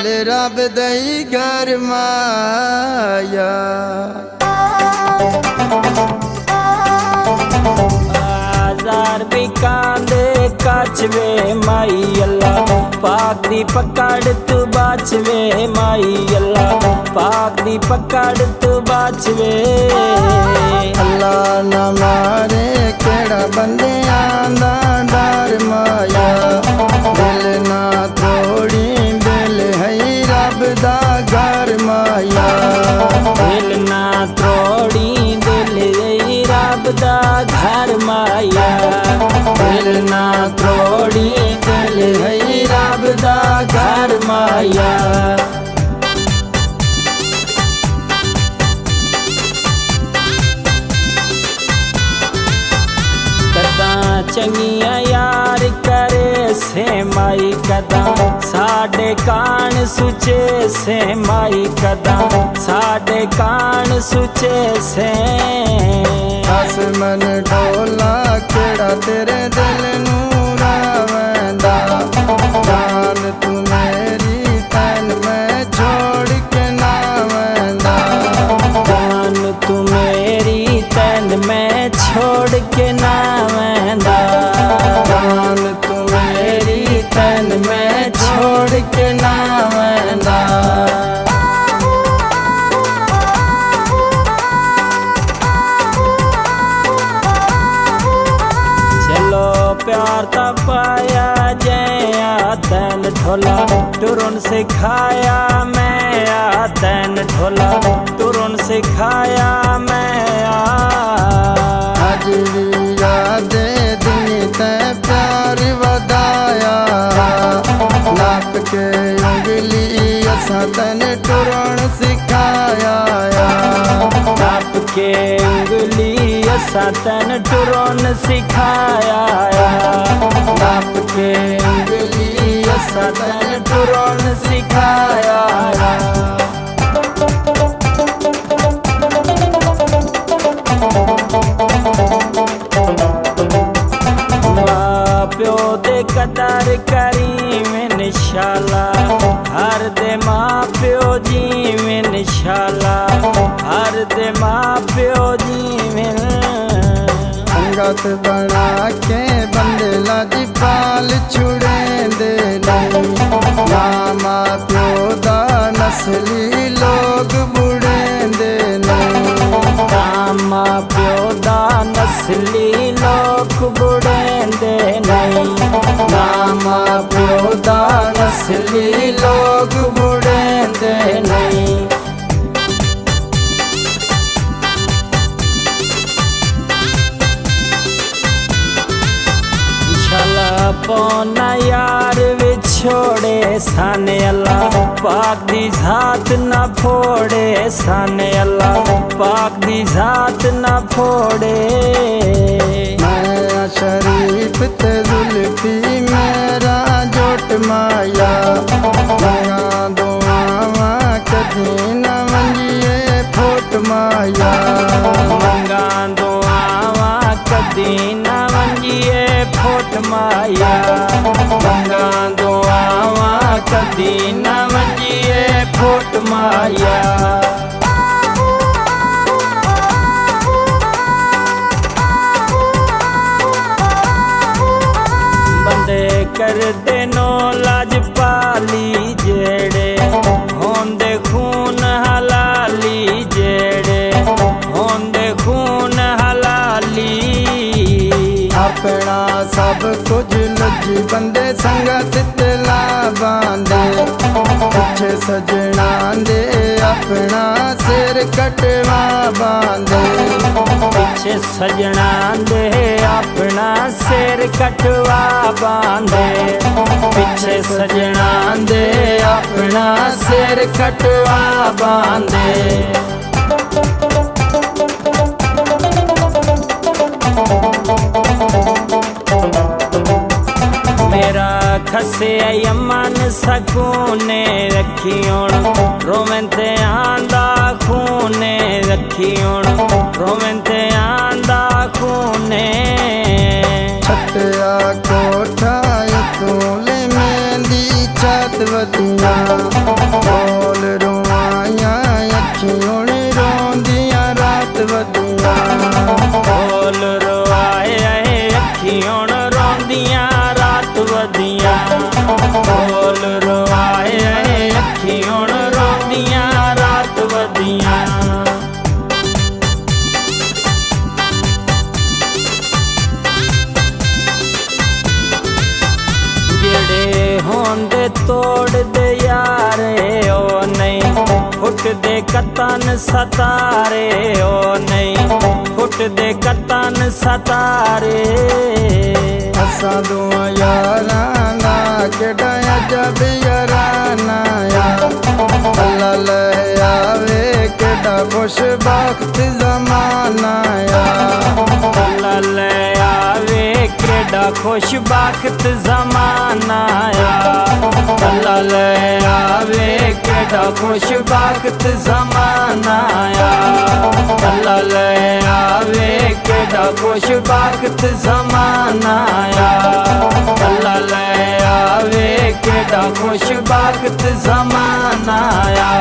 दिल रब दई घर माया। हजार भी कांदे काचवे माई अल्लाह, पाक दी पकड़ तू बाचवे माई अल्लाह, पाक दी पकड़ तू बाचवे। अल्लाह ना मारे केड़ा बंदे आंदा डर माया, दिल ना तोड़ी दिल है रब दा घर माया। दिल ना तोड़ी दिल है रब दा घर माया, दिल ना तोड़ी दिल है रब दा घर माया। चंगिया यार करे से माई कदा, साडे कान सुचे से माई कदा, साडे कान सुचे से। आसमान ढोला केड़ा तेरे दिल नूरा वैंदा, जान तू मेरी तन में छोड़ के ना वैंदा, जान तू मेरी तन में छोड़ के ना वैंदा, जान तू मेरी तन में छोड़ के ना वैंदा। प्यार ता पाया जया तैन ढोला, टुरन सिखाया मैं आ तैन ढोला, टुरन सिखाया मैं आ। आज भी याद दिन ते प्यार वदाया, नाप के उंगली असा तन टुरन सिखाया, नाप के उंगली असा तन टुरन सिखाया, नाप के उंगली असा तन टुरन सिखाया। प्यो दे कदर करी में निशाला, हर दे माँ प्यो जी में निशाला, हर दे माँ प्यो जी में। संगत बना के बंदे लाजी पाल छुड़े दे नहीं, मामा प्यो दा नस्ली लोग बुड़े दे नहीं, मामा प्यो दा नस्ली लोग बुड़े दे नहीं, मामा प्यो दा नस्ली लोग बुड़े दे नहीं। पौना यार विछोड़े साने अल्लाह, पाक दी जात ना फोड़े साने अल्लाह, पाक दी जात ना फोड़े। मैं शरीफ ते जुल्फी मेरा जोट माया, मंगा दुआवा कदी न मंगिए फोट माया, मंगा दुआवा कदी न मंगिए फोट माया, मंगा दुआवा कदी न मंगिए फोट माया। बंदे कर देनो लाज पाली जेड़े, होंदे खून हलाली जेड़े, होंदे खून हलाली। अपना सब कुछ लजी बंदे संगत तला बांधे, पीछे सजना दे अपना सिर कटवा बांधे, पीछे सजना दे अपना सिर कटवा बांधे, पीछे सजना दे अपना सिर कटवा बांधे। मेरा खसे यमन सकूने रखी होण, रोवंते आंदा खूने रखी होण, रोवंते आंदा खूने। छतया कोठा तोले मेहंदी छत वदिया, तोड़ दे यारे ओ नहीं, फुट दे कतन सतारे ओ नहीं, फुट दे कतन सतारे। असां दुआ यारां दा केड़ा अजब याराना या, अल्लाह ले आवे केड़ा खुशबख्त ज़माना या, अल्लाह ले आवे केड़ा खुशबख्त ज़माना या, अल्लाह ले आवे केड़ा खुशबख्त ज़माना या, अल्लाह ले आवे केड़ा खुशबख्त ज़माना या, अल्लाह ले आवे केड़ा खुशबख्त ज़माना या।